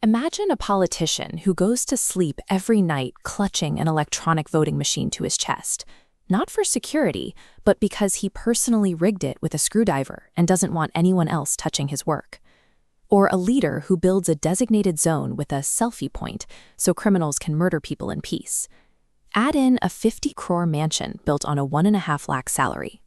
Imagine a politician who goes to sleep every night clutching an electronic voting machine to his chest, not for security, but because he personally rigged it with a screwdriver and doesn't want anyone else touching his work. Or a leader who builds a designated zone with a selfie point so criminals can murder people in peace. Add in a 50 crore mansion built on a 1.5 lakh salary.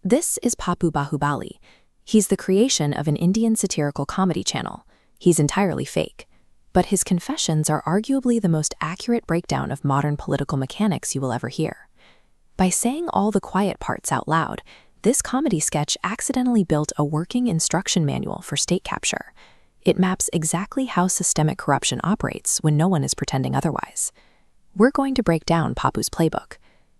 This is Papu Bahubali. He's the creation of an Indian satirical comedy channel. He's entirely fake. But his confessions are arguably the most accurate breakdown of modern political mechanics you will ever hear. By saying all the quiet parts out loud, this comedy sketch accidentally built a working instruction manual for state capture. It maps exactly how systemic corruption operates when no one is pretending otherwise. We're going to break down Papu's playbook.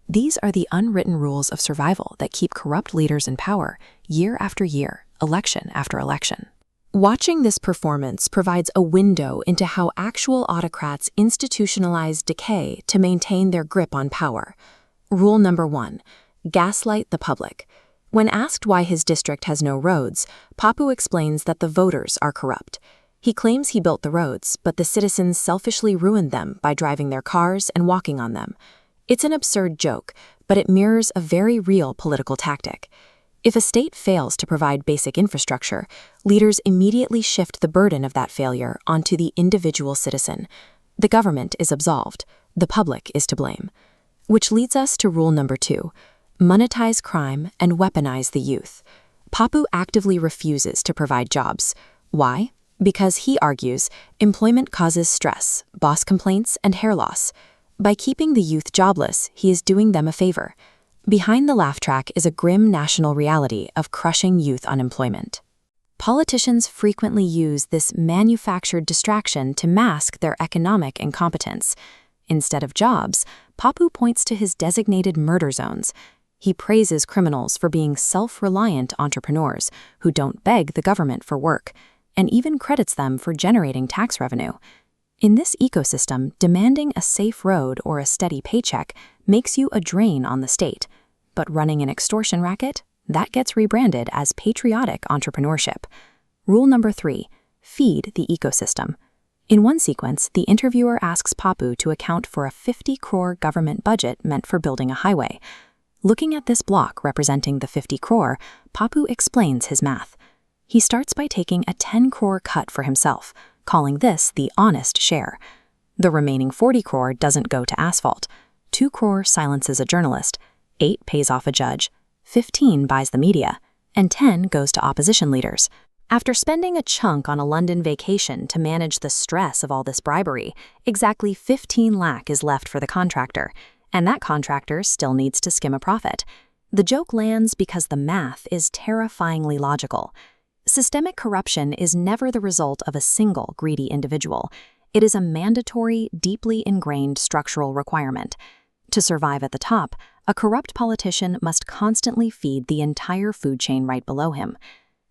These are the unwritten rules of survival that keep corrupt leaders in power year after year, election after election. Watching this performance provides a window into how actual autocrats institutionalize decay to maintain their grip on power. Rule number 1, gaslight the public. When asked why his district has no roads, Papu explains that the voters are corrupt. He claims he built the roads, but the citizens selfishly ruined them by driving their cars and walking on them. It's an absurd joke, but it mirrors a very real political tactic. If a state fails to provide basic infrastructure, leaders immediately shift the burden of that failure onto the individual citizen. The government is absolved. The public is to blame. Which leads us to rule number 2. Monetize crime and weaponize the youth. Papu actively refuses to provide jobs. Why? Because he argues employment causes stress, boss complaints, and hair loss. By keeping the youth jobless, he is doing them a favor. Behind the laugh track is a grim national reality of crushing youth unemployment. Politicians frequently use this manufactured distraction to mask their economic incompetence. Instead of jobs, Papu points to his designated murder zones. He praises criminals for being self-reliant entrepreneurs who don't beg the government for work, and even credits them for generating tax revenue. In this ecosystem, demanding a safe road or a steady paycheck makes you a drain on the state. But running an extortion racket? That gets rebranded as patriotic entrepreneurship. Rule number 3, feed the ecosystem. In one sequence, the interviewer asks Papu to account for a 50 crore government budget meant for building a highway. Looking at this block representing the 50 crore, Papu explains his math. He starts by taking a 10 crore cut for himself, calling this the honest share. The remaining 40 crore doesn't go to asphalt. 2 crore silences a journalist, 8 pays off a judge, 15 buys the media, and 10 goes to opposition leaders. After spending a chunk on a London vacation to manage the stress of all this bribery, exactly 15 lakh is left for the contractor, and that contractor still needs to skim a profit. The joke lands because the math is terrifyingly logical. Systemic corruption is never the result of a single greedy individual. It is a mandatory, deeply ingrained structural requirement. To survive at the top, a corrupt politician must constantly feed the entire food chain right below him.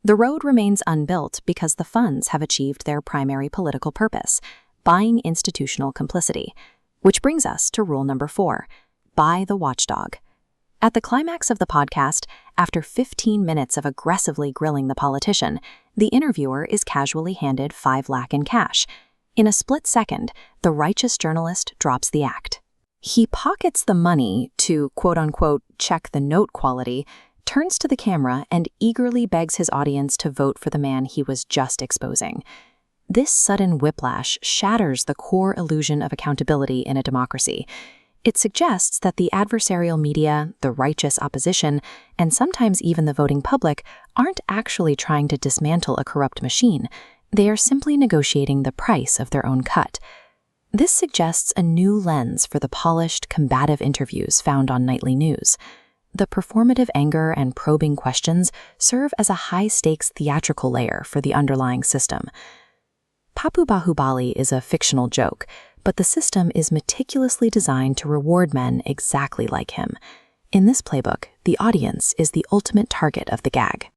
The road remains unbuilt because the funds have achieved their primary political purpose, buying institutional complicity. Which brings us to rule number 4, buy the watchdog. At the climax of the podcast, after 15 minutes of aggressively grilling the politician, the interviewer is casually handed 5 lakh in cash. In a split second, the righteous journalist drops the act. He pockets the money to, quote-unquote, check the note quality, turns to the camera and eagerly begs his audience to vote for the man he was just exposing. This sudden whiplash shatters the core illusion of accountability in a democracy. It suggests that the adversarial media, the righteous opposition, and sometimes even the voting public aren't actually trying to dismantle a corrupt machine. They are simply negotiating the price of their own cut. This suggests a new lens for the polished, combative interviews found on nightly news. The performative anger and probing questions serve as a high-stakes theatrical layer for the underlying system. Papu Bahubali is a fictional joke, but the system is meticulously designed to reward men exactly like him. In this playbook, the audience is the ultimate target of the gag.